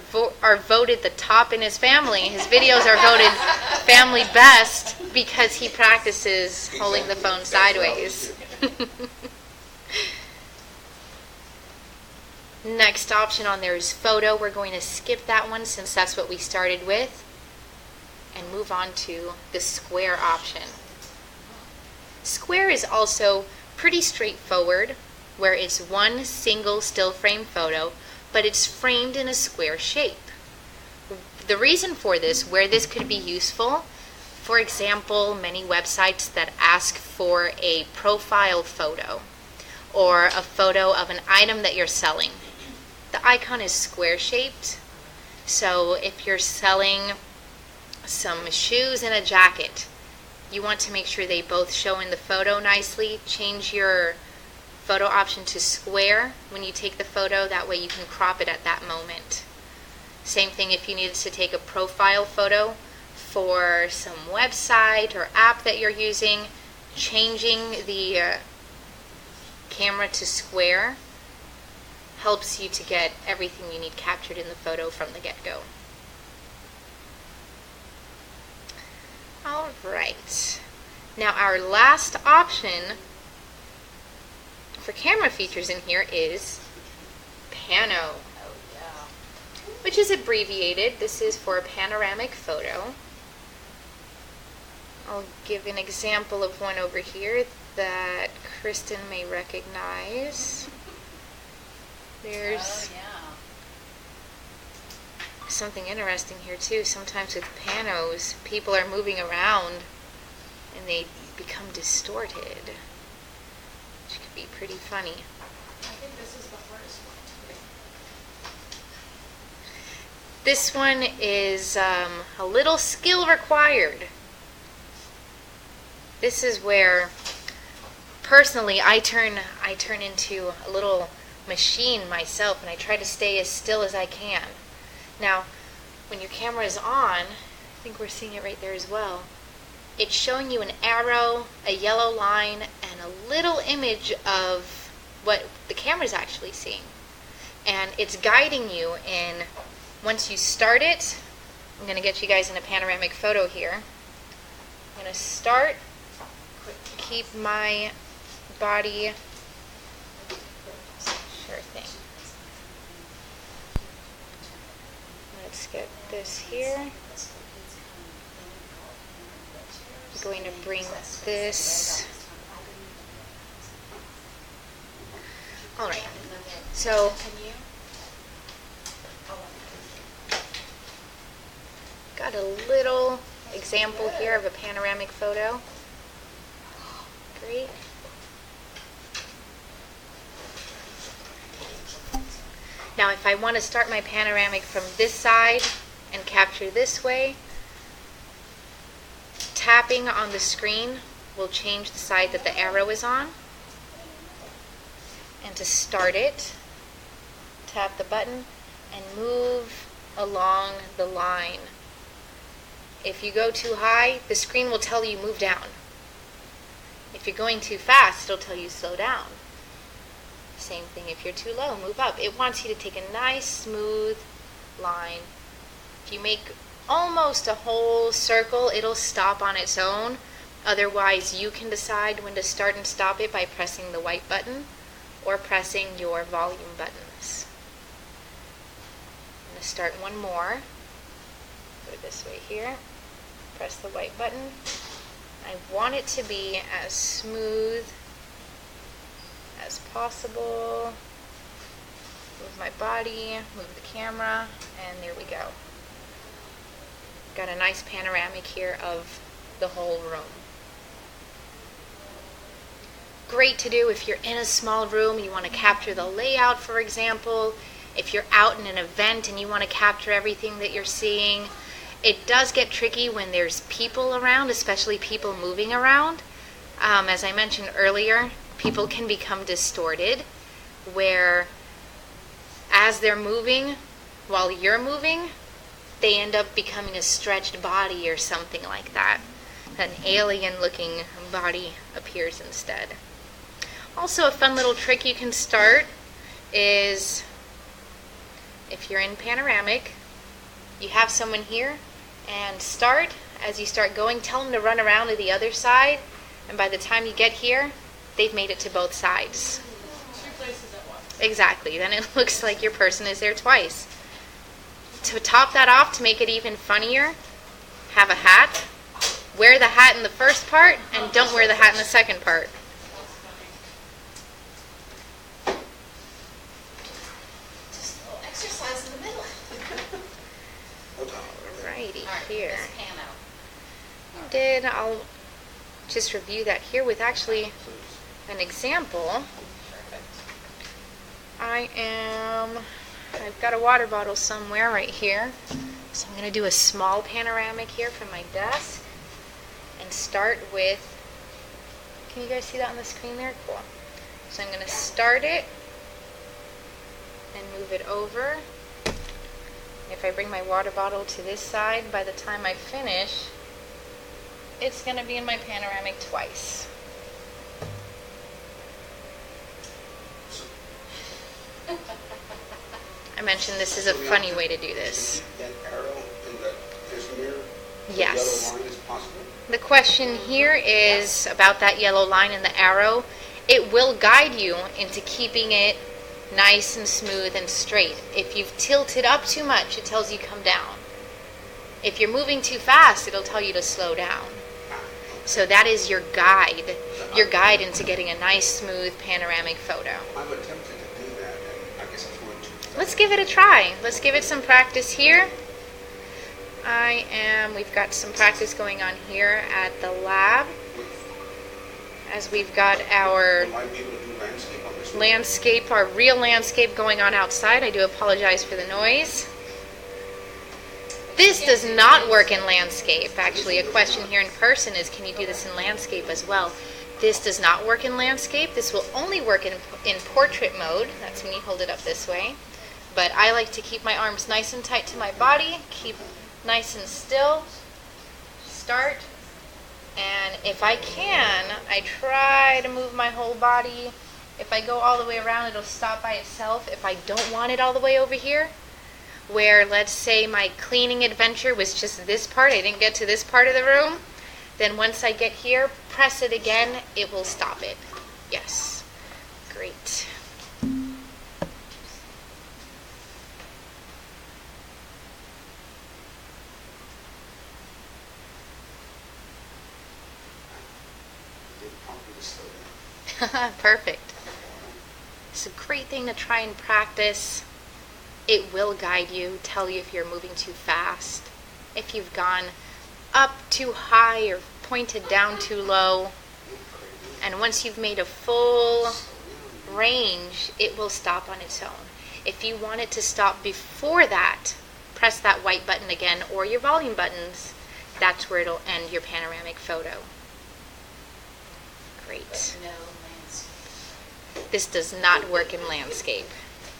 voted the top in his family. His videos are voted family best because he practices holding the phone sideways. Next option on there is photo. We're going to skip that one since that's what we started with and move on to the square option. Square is also pretty straightforward, where it's one single still frame photo, but it's framed in a square shape. The reason for this, where this could be useful, for example, many websites that ask for a profile photo or a photo of an item that you're selling. The icon is square shaped, so if you're selling some shoes and a jacket, you want to make sure they both show in the photo nicely. Change your photo option to square when you take the photo, that way you can crop it at that moment. Same thing if you needed to take a profile photo for some website or app that you're using, changing the camera to square helps you to get everything you need captured in the photo from the get-go. All right. Now our last option for camera features in here is pano, which is abbreviated. This is for a panoramic photo. I'll give an example of one over here that Kristen may recognize. There's something interesting here too. Sometimes with panos, people are moving around and they become distorted, which could be pretty funny.
I think this is the hardest one.
This one is a little skill required. This is where, personally, I turn into a little machine myself, and I try to stay as still as I can. Now, when your camera is on, I think we're seeing it right there as well, it's showing you an arrow, a yellow line, and a little image of what the camera's actually seeing. And it's guiding you in, once you start it, I'm going to get you guys in a panoramic photo here. I'm going to start, keep my body, sure thing. Let's get this here. I'm going to bring this. All right. So got a little example here of a panoramic photo. Great. Now if I want to start my panoramic from this side and capture this way, tapping on the screen will change the side that the arrow is on. And to start it, tap the button and move along the line. If you go too high, the screen will tell you move down. If you're going too fast, it'll tell you slow down. Same thing if you're too low, move up. It wants you to take a nice smooth line. If you make almost a whole circle, it'll stop on its own. Otherwise, you can decide when to start and stop it by pressing the white button or pressing your volume buttons. I'm going to start one more. Go this way here. Press the white button. I want it to be as smooth as possible. Move my body, move the camera, and there we go. Got a nice panoramic here of the whole room. Great to do if you're in a small room, you want to capture the layout, for example. If you're out in an event and you want to capture everything that you're seeing. It does get tricky when there's people around, especially people moving around. As I mentioned earlier, people can become distorted, where as they're moving, while you're moving, they end up becoming a stretched body or something like that. An alien-looking body appears instead. Also, a fun little trick you can start is, if you're in panoramic, you have someone here, and as you start going, tell them to run around to the other side, and by the time you get here, they've made it to both sides.
2 places at once.
Exactly, then it looks like your person is there twice. To top that off, to make it even funnier, have a hat. Wear the hat in the first part, and don't wear the hat in the second part.
Just a little
here.
This pan out.
I'll just review that here with actually an example.
Perfect.
I've got a water bottle somewhere right here. So I'm going to do a small panoramic here from my desk and start with, can you guys see that on the screen there? Cool. So I'm going to start it and move it over. If I bring my water bottle to this side, by the time I finish, it's going to be in my panoramic twice. I mentioned this is a funny way to do this.
That arrow in the vision mirror,
Yes.
the yellow line is possible?
The question here is about that yellow line and the arrow. It will guide you into keeping it nice and smooth and straight. If you've tilted up too much, it tells you come down. If you're moving too fast, it'll tell you to slow down. So that is your guide into getting a nice, smooth panoramic photo.
I've attempted to do that, and I guess it's going too.
Let's give it a try. Let's give it some practice here. We've got some practice going on here at the lab, as we've got our
Might be able to do landscape on this one.
landscape, our real landscape going on outside. I do apologize for the noise. This does not work in landscape. Actually, a question here in person is, can you do this in landscape as well? This does not work in landscape. This will only work in portrait mode. That's when you hold it up this way. But I like to keep my arms nice and tight to my body, keep nice and still, start, and if I can, I try to move my whole body. If I go all the way around, it'll stop by itself. If I don't want it all the way over here, where let's say my cleaning adventure was just this part, I didn't get to this part of the room, then once I get here, press it again, it will stop it. Yes, great. Perfect. It's a great thing to try and practice. It will guide you, tell you if you're moving too fast, if you've gone up too high or pointed down too low. And once you've made a full range, it will stop on its own. If you want it to stop before that, press that white button again or your volume buttons. That's where it'll end your panoramic photo. Great.
No landscape.
This does not work in landscape.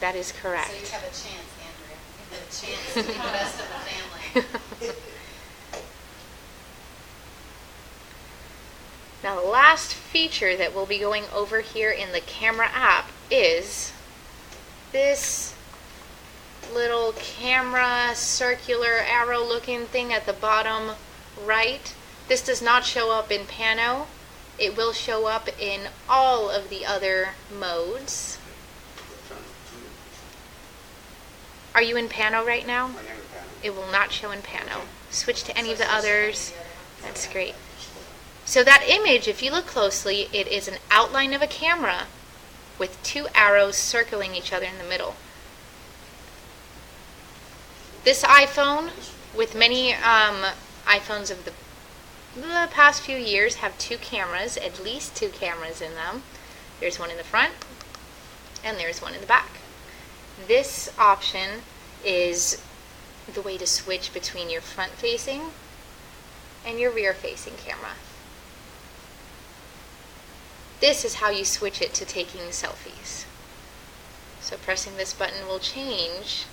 That is correct.
So you have a chance, Andrea. You have a chance to be the best of the family.
Now, the last feature that we'll be going over here in the camera app is this little camera circular arrow looking thing at the bottom right. This does not show up in Pano. It will show up in all of the other modes. Are you in Pano right now?
I am a panel.
It will not show in Pano. Switch to any of the others. That's great. So that image, if you look closely, it is an outline of a camera with two arrows circling each other in the middle. This iPhone, with many iPhones of the past few years, have two cameras, at least two cameras in them. There's one in the front, and there's one in the back. This option is the way to switch between your front-facing and your rear-facing camera. This is how you switch it to taking selfies. So pressing this button will change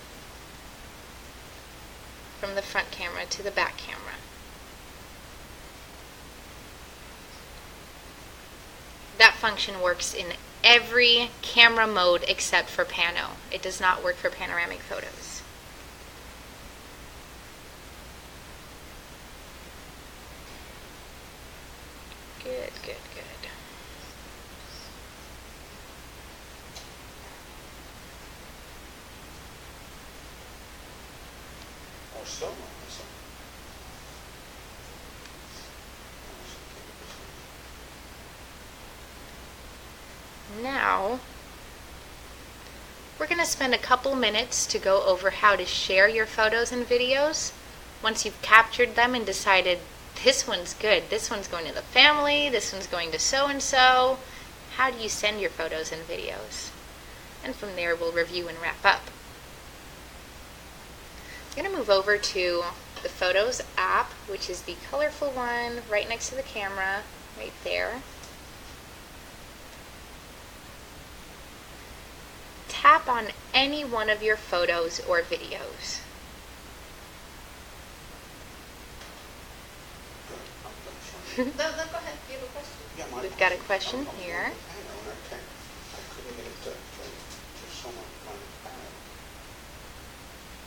from the front camera to the back camera. That function works in every camera mode except for Pano. It does not work for panoramic photos. Good, good, good.
Or so.
Now, we're going to spend a couple minutes to go over how to share your photos and videos once you've captured them and decided this one's good, this one's going to the family, this one's going to so-and-so, how do you send your photos and videos? And from there, we'll review and wrap up. I'm going to move over to the Photos app, which is the colorful one right next to the camera, right there. Tap on any one of your photos or videos.
No, go ahead, you have a question?
Yeah,
We've got a question here.
I couldn't get it to show my panel.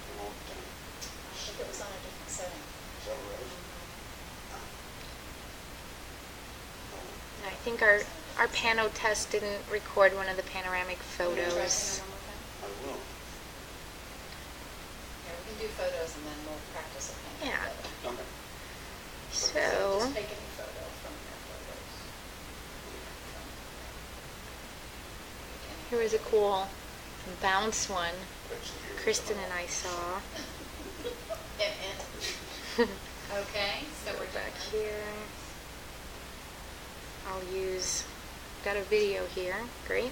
It won't,
I think it was on a different setting.
is that right?
I think our pano test didn't record one of the panoramic
Try
photos.
it one more time.
I will.
Yeah, we can do photos and then we'll practice a painting
Yeah.
together.
Okay.
So,
Just take any photo from your photos.
here was a cool bounce one
That's the year.
Kristen and I saw.
Okay, so we're
Back
back.
here. I'll use, got a video here, great.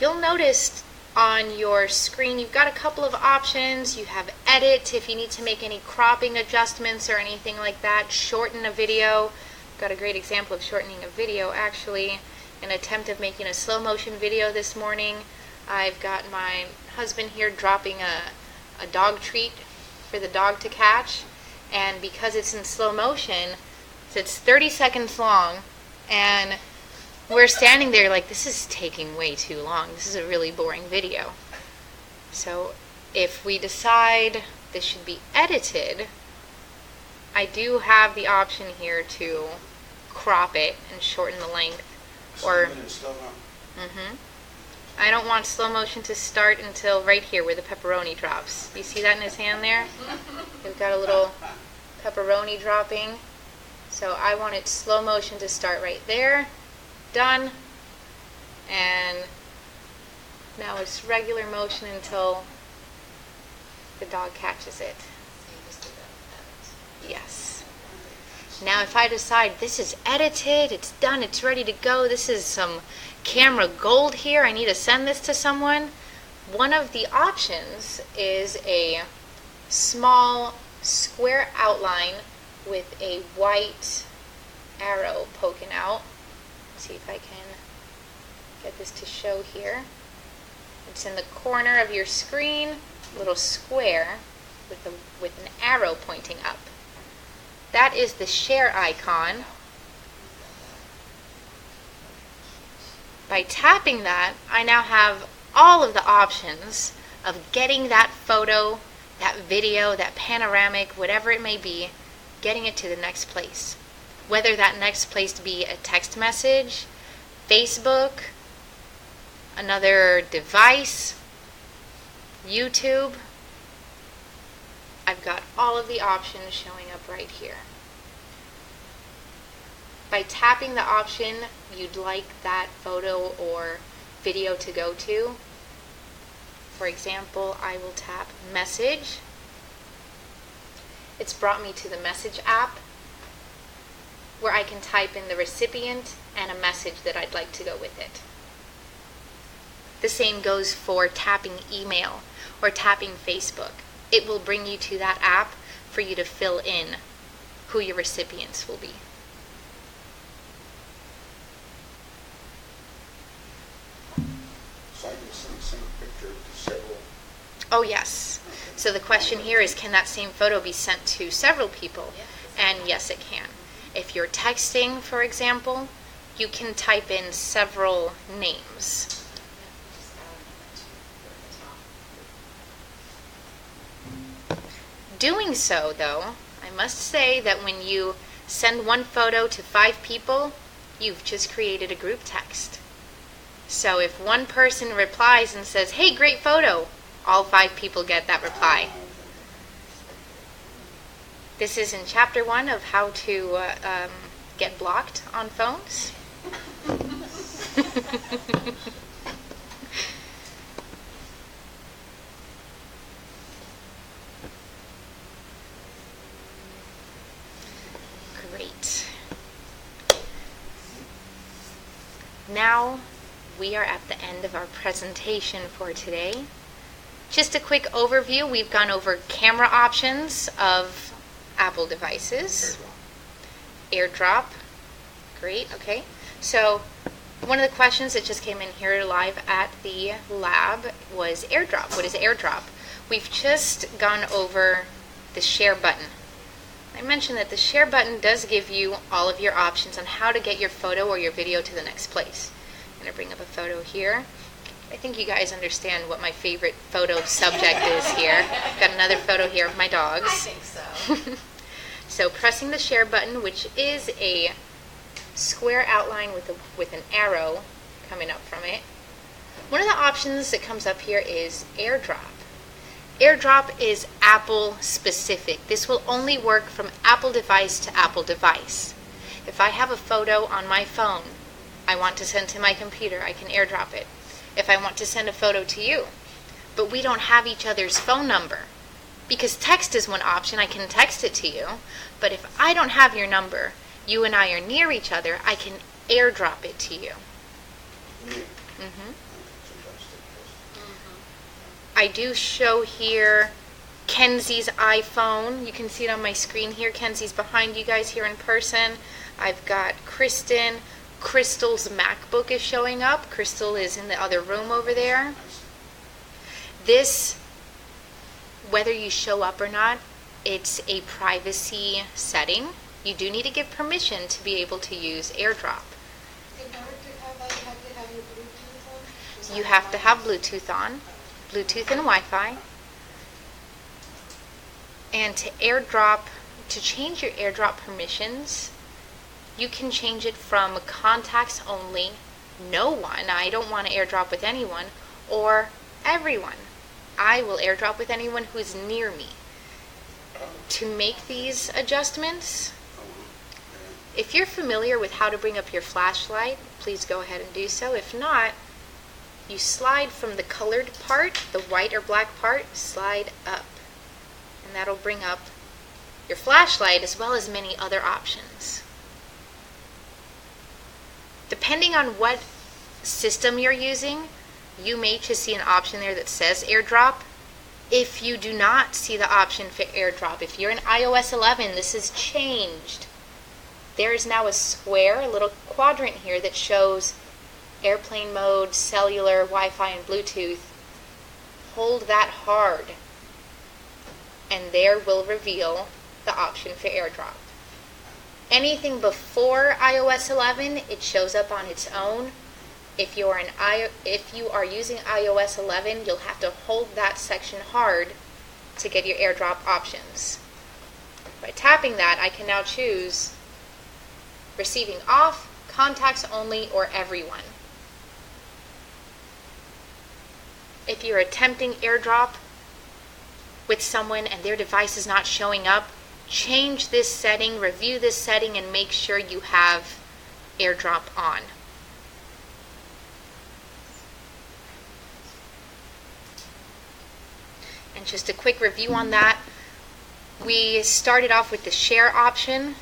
You'll notice on your screen you've got a couple of options. You have edit if you need to make any cropping adjustments or anything like that. Shorten a video. Got a great example of shortening a video actually. An attempt of making a slow motion video this morning. I've got my husband here dropping a dog treat for the dog to catch, and because it's in slow motion, so it's 30 seconds long, and we're standing there like, this is taking way too long. This is a really boring video. So if we decide this should be edited, I do have the option here to crop it and shorten the length. Or, I don't want slow motion to start until right here where the pepperoni drops. You see that in his hand there? We've got a little pepperoni dropping. So I want it slow motion to start right there. Done. And now it's regular motion until the dog catches it.
So you just did that with
Yes. Now if I decide this is edited, it's done, it's ready to go, this is some camera gold here, I need to send this to someone, one of the options is a small square outline with a white arrow poking out. Let's see if I can get this to show here. It's in the corner of your screen, a little square with an arrow pointing up. That is the share icon. By tapping that, I now have all of the options of getting that photo, that video, that panoramic, whatever it may be, getting it to the next place. Whether that next place be a text message, Facebook, another device, YouTube. I've got all of the options showing up right here. By tapping the option you'd like that photo or video to go to, for example, I will tap Message. It's brought me to the Message app where I can type in the recipient and a message that I'd like to go with it. The same goes for tapping email or tapping Facebook. It will bring you to that app for you to fill in who your recipients will be.
So I can send a picture to several.
Oh yes. So the question here is, can that same photo be sent to several people? And yes, it can. If you're texting, for example, you can type in several names. Doing so, though, I must say that when you send one photo to 5 people, you've just created a group text. So if one person replies and says, hey, great photo, all 5 people get that reply. This is in Chapter 1 of how to get blocked on phones. Now we are at the end of our presentation for today. Just a quick overview. We've gone over camera options of Apple devices. AirDrop. Great, okay. So one of the questions that just came in here live at the lab was AirDrop. What is AirDrop? We've just gone over the share button. I mentioned that the share button does give you all of your options on how to get your photo or your video to the next place. I'm going to bring up a photo here. I think you guys understand what my favorite photo subject is here. I've got another photo here of my dogs.
I think so.
So pressing the share button, which is a square outline with an arrow coming up from it. One of the options that comes up here is AirDrop. AirDrop is Apple specific. This will only work from Apple device to Apple device. If I have a photo on my phone I want to send to my computer, I can AirDrop it. If I want to send a photo to you, but we don't have each other's phone number. Because text is one option, I can text it to you, but if I don't have your number, you and I are near each other, I can AirDrop it to you. I do show here Kenzie's iPhone. You can see it on my screen here. Kenzie's behind you guys here in person. I've got Kristen. Crystal's MacBook is showing up. Crystal is in the other room over there. This, whether you show up or not, it's a privacy setting. You do need to give permission to be able to use AirDrop.
In order to have that, you have to have your Bluetooth on? Does
You
that
have to
work?
have Bluetooth on, Bluetooth and Wi-Fi. And to AirDrop, to change your AirDrop permissions, you can change it from contacts only, no one, I don't want to AirDrop with anyone, or everyone. I will AirDrop with anyone who's near me. To make these adjustments, if you're familiar with how to bring up your flashlight, please go ahead and do so. If not, you slide from the colored part, the white or black part, slide up. And that'll bring up your flashlight as well as many other options. Depending on what system you're using, you may just see an option there that says AirDrop. If you do not see the option for AirDrop, if you're in iOS 11, this has changed. There is now a square, a little quadrant here that shows airplane mode, cellular, Wi-Fi, and Bluetooth. Hold that hard, and there will reveal the option for AirDrop. Anything before iOS 11, it shows up on its own. If you are using iOS 11, you'll have to hold that section hard to get your AirDrop options. By tapping that, I can now choose receiving off, contacts only, or everyone. If you're attempting AirDrop with someone and their device is not showing up, change this setting, review this setting, and make sure you have AirDrop on. And just a quick review on that. We started off with the share option,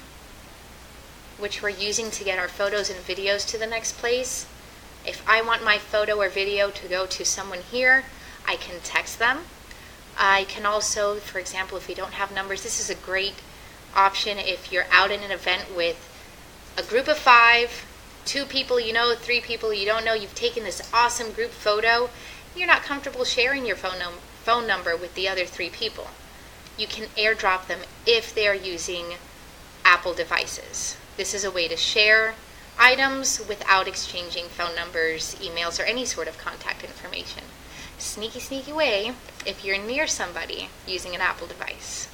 which we're using to get our photos and videos to the next place. If I want my photo or video to go to someone here, I can text them. I can also, for example, if you don't have numbers, this is a great option if you're out in an event with a group of 5, 2 people you know, 3 people you don't know, you've taken this awesome group photo, you're not comfortable sharing your phone number with the other 3 people. You can AirDrop them if they're using Apple devices. This is a way to share items without exchanging phone numbers, emails, or any sort of contact information. Sneaky, sneaky way if you're near somebody using an Apple device.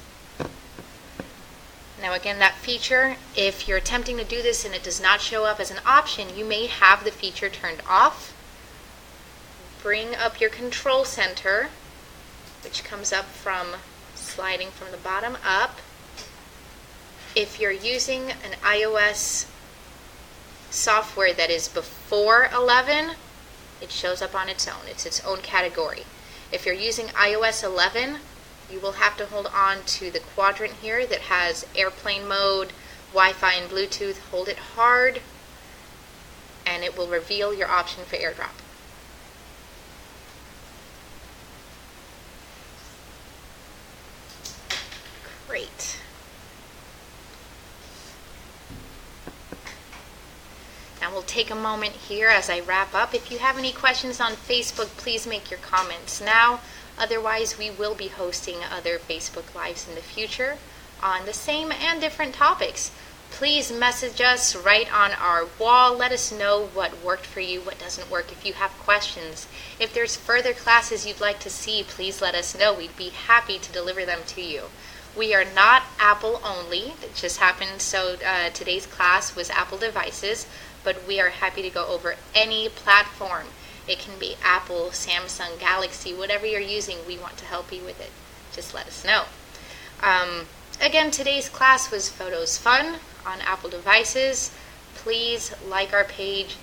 Now again, that feature, if you're attempting to do this and it does not show up as an option, you may have the feature turned off. Bring up your control center, which comes up from sliding from the bottom up. If you're using an iOS software that is before 11, it shows up on its own. It's its own category. If you're using iOS 11, you will have to hold on to the quadrant here that has airplane mode, Wi-Fi, and Bluetooth. Hold it hard, and it will reveal your option for AirDrop. Great. Now we'll take a moment here as I wrap up. If you have any questions on Facebook, please make your comments now. Otherwise, we will be hosting other Facebook Lives in the future on the same and different topics. Please message us right on our wall. Let us know what worked for you, what doesn't work. If you have questions, if there's further classes you'd like to see, please let us know. We'd be happy to deliver them to you. We are not Apple only. It just happened, so today's class was Apple devices, but we are happy to go over any platform. It can be Apple, Samsung, Galaxy, whatever you're using, we want to help you with it. Just let us know. Again, today's class was Photos Fun on Apple devices. Please like our page,